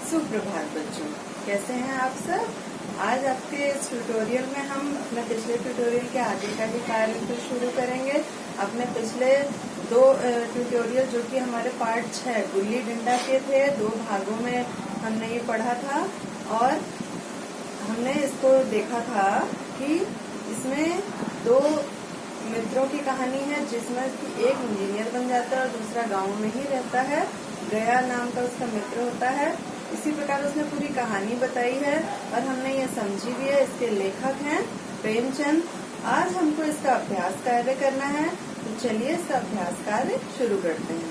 सुप्रभात बच्चों, कैसे हैं आप सब। आज आपके इस ट्यूटोरियल में हम अपने पिछले ट्यूटोरियल के आगे का ही कार्य तो शुरू करेंगे। अपने पिछले दो ट्यूटोरियल जो कि हमारे पार्ट 6 गुल्ली डंडा के थे, 2 भागों में हमने ये पढ़ा था और हमने इसको देखा था कि इसमें 2 मित्रों की कहानी है, जिसमें कि एक इंजीनियर बन जाता है और दूसरा गांव में ही रहता है। गया नाम का उसका मित्र होता है। इसी प्रकार उसने पूरी कहानी बताई है और हमने ये समझी भी है। इसके लेखक हैं प्रेमचंद। आज हमको इसका अभ्यास कार्य करना है, तो चलिए इसका अभ्यास कार्य शुरू करते हैं।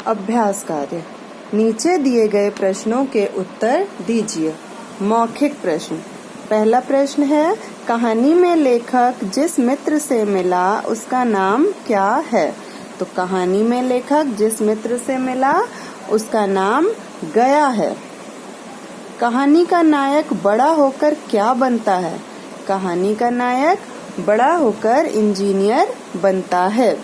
अभ्यास कार्य। नीचे दिए गए प्रश्नों के उत्तर दीजिए। मौखिक प्रश्न। पहला प्रश्न है, कहानी में लेखक जिस मित्र से मिला उसका नाम क्या है। तो कहानी में लेखक जिस मित्र से मिला उसका नाम गया है। कहानी का नायक बड़ा होकर क्या बनता है। कहानी का नायक बड़ा होकर इंजीनियर बनता है।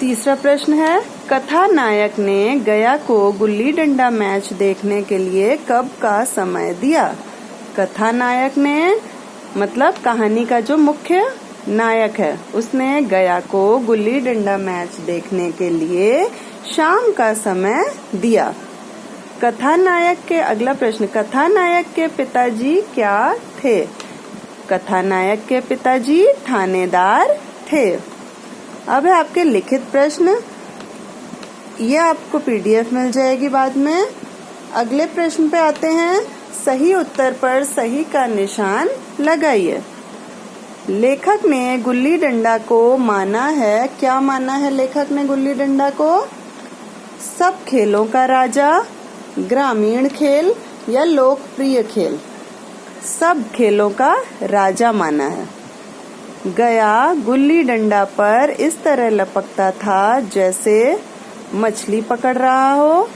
तीसरा प्रश्न है, कथा नायक ने गया को गुल्ली डंडा मैच देखने के लिए कब का समय दिया। कथा नायक ने मतलब कहानी का जो मुख्य नायक है, उसने गया को गुल्ली डंडा मैच देखने के लिए शाम का समय दिया। कथानायक के अगला प्रश्न, कथानायक के पिताजी क्या थे। कथानायक के पिताजी थानेदार थे। अब है आपके लिखित प्रश्न। ये आपको पीडीएफ मिल जाएगी बाद में। अगले प्रश्न पे आते हैं। सही उत्तर पर सही का निशान लगाइए। लेखक ने गुल्ली डंडा को माना है, क्या माना है लेखक ने गुल्ली डंडा को। सब खेलों का राजा, ग्रामीण खेल या लोकप्रिय खेल। सब खेलों का राजा माना है। गया गुल्ली डंडा पर इस तरह लपकता था जैसे मछली पकड़ रहा हो,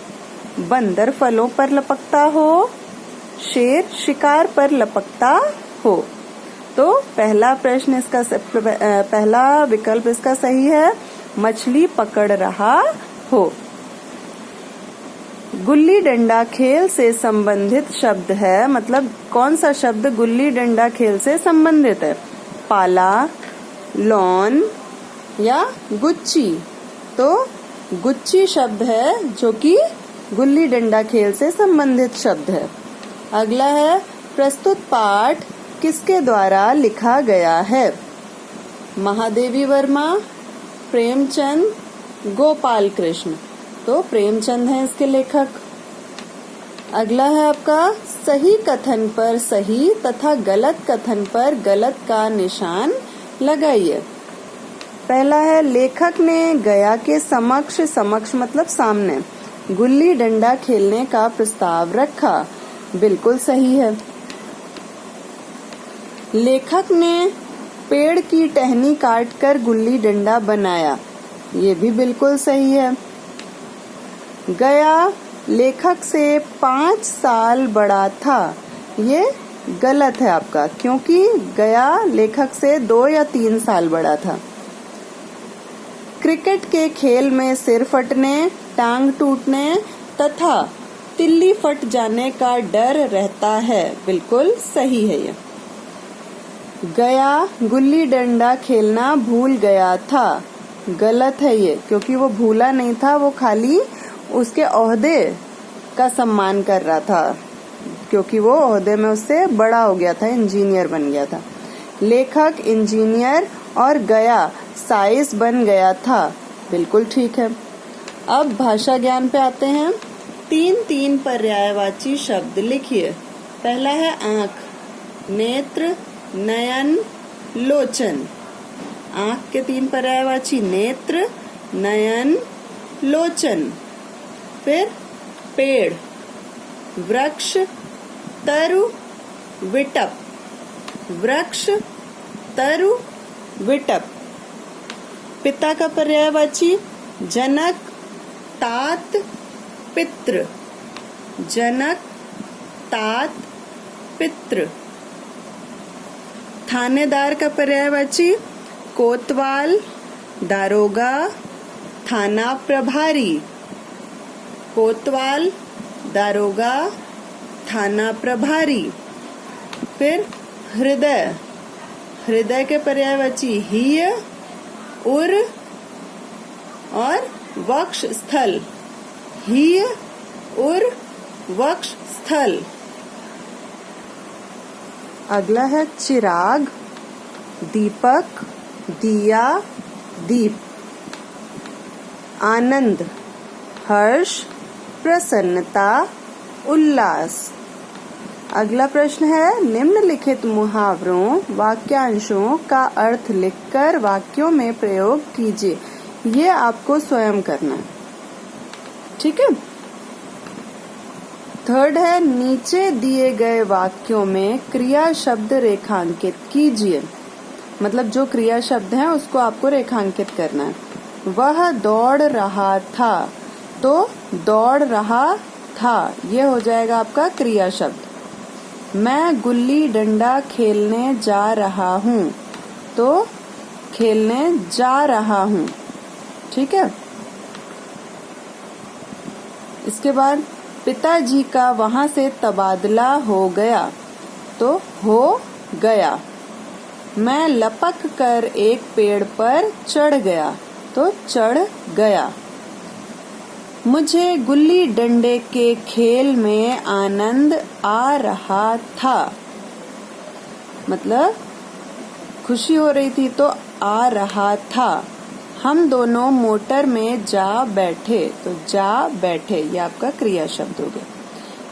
बंदर फलों पर लपकता हो, शेर शिकार पर लपकता हो। तो पहला प्रश्न इसका पहला विकल्प इसका सही है, मछली पकड़ रहा हो। गुल्ली डंडा खेल से संबंधित शब्द है, मतलब कौन सा शब्द गुल्ली डंडा खेल से संबंधित है। पाला, लॉन या गुच्ची। तो गुच्ची शब्द है जो कि गुल्ली डंडा खेल से संबंधित शब्द है। अगला है, प्रस्तुत पाठ किसके द्वारा लिखा गया है। महादेवी वर्मा, प्रेमचंद, गोपाल कृष्ण। तो प्रेमचंद है इसके लेखक। अगला है आपका, सही कथन पर सही तथा गलत कथन पर गलत का निशान लगाइए। पहला है, लेखक ने गया के समक्ष मतलब सामने गुल्ली डंडा खेलने का प्रस्ताव रखा। बिल्कुल सही है। लेखक ने पेड़ की टहनी काटकर गुल्ली डंडा बनाया। ये भी बिल्कुल सही है। गया लेखक से 5 साल बड़ा था। ये गलत है आपका, क्योंकि गया लेखक से 2 या 3 साल बड़ा था। क्रिकेट के खेल में सिर फटने, टांग टूटने तथा तिल्ली फट जाने का डर रहता है। बिल्कुल सही है ये। गया गुल्ली डंडा खेलना भूल गया था। गलत है ये, क्योंकि वो भूला नहीं था, वो खाली उसके ओहदे का सम्मान कर रहा था, क्योंकि वो ओहदे में उससे बड़ा हो गया था, इंजीनियर बन गया था। लेखक इंजीनियर और गया साइंस बन गया था। बिल्कुल ठीक है। अब भाषा ज्ञान पे आते हैं। 3 पर्यायवाची शब्द लिखिए। पहला है आँख, नेत्र, नयन, लोचन। आँख के 3 पर्यायवाची नेत्र, नयन, लोचन। फिर पेड़, वृक्ष, तरु, विटप। वृक्ष, तरु, विटप। पिता का पर्यायवाची जनक, तात, पितृ। जनक, तात, पितृ। थानेदार का पर्यायवाची कोतवाल, दारोगा, थाना प्रभारी, कोतवाल, दारोगा, थाना प्रभारी। फिर हृदय, हृदय के पर्यायवाची हीय, उर और वक्ष स्थल, हीय, उर, वक्ष स्थल। अगला है चिराग, दीपक, दिया, दीप। आनंद, हर्ष, प्रसन्नता, उल्लास। अगला प्रश्न है निम्नलिखित मुहावरों वाक्यांशों का अर्थ लिखकर वाक्यों में प्रयोग कीजिए। ये आपको स्वयं करना है, ठीक है। थर्ड है नीचे दिए गए वाक्यों में क्रिया शब्द रेखांकित कीजिए। मतलब जो क्रिया शब्द है उसको आपको रेखांकित करना है। वह दौड़ रहा था, तो दौड़ रहा था ये हो जाएगा आपका क्रिया शब्द। मैं गुल्ली डंडा खेलने जा रहा हूँ, तो खेलने जा रहा हूँ, ठीक है। इसके बाद पिताजी का वहां से तबादला हो गया, तो हो गया। मैं लपक कर एक पेड़ पर चढ़ गया, तो चढ़ गया। मुझे गुल्ली डंडे के खेल में आनंद आ रहा था, मतलब खुशी हो रही थी तो आ रहा था। हम दोनों मोटर में जा बैठे, तो जा बैठे ये आपका क्रिया शब्द हो गया।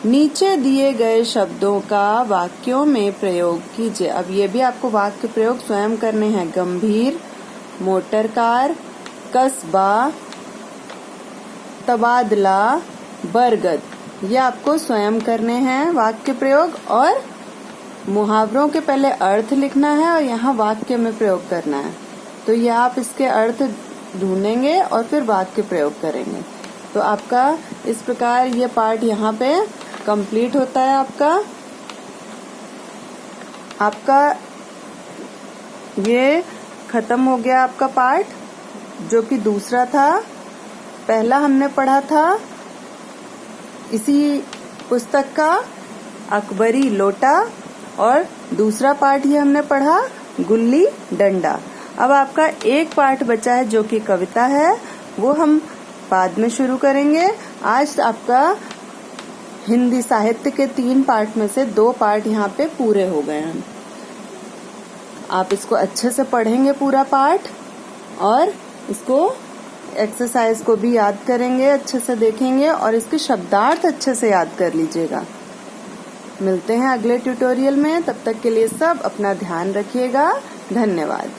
नीचे दिए गए शब्दों का वाक्यों में प्रयोग कीजिए। अब ये भी आपको वाक्य प्रयोग स्वयं करने हैं। गंभीर, मोटर कार, कस्बा, तबादला, बरगद, ये आपको स्वयं करने हैं वाक्य प्रयोग। और मुहावरों के पहले अर्थ लिखना है और यहाँ वाक्य में प्रयोग करना है। तो ये आप इसके अर्थ ढूंढेंगे और फिर वाक्य प्रयोग करेंगे। तो आपका इस प्रकार ये पार्ट यहाँ पे कंप्लीट होता है। आपका ये खत्म हो गया आपका पार्ट, जो कि दूसरा था। पहला हमने पढ़ा था इसी पुस्तक का अकबरी लोटा, और दूसरा पार्ट ये हमने पढ़ा गुल्ली डंडा। अब आपका एक पार्ट बचा है जो कि कविता है, वो हम बाद में शुरू करेंगे। आज आपका हिंदी साहित्य के 3 पार्ट में से 2 पार्ट यहाँ पे पूरे हो गए हैं। आप इसको अच्छे से पढ़ेंगे पूरा पार्ट, और इसको एक्सरसाइज को भी याद करेंगे, अच्छे से देखेंगे और इसके शब्दार्थ अच्छे से याद कर लीजिएगा। मिलते हैं अगले ट्यूटोरियल में, तब तक के लिए सब अपना ध्यान रखिएगा। धन्यवाद।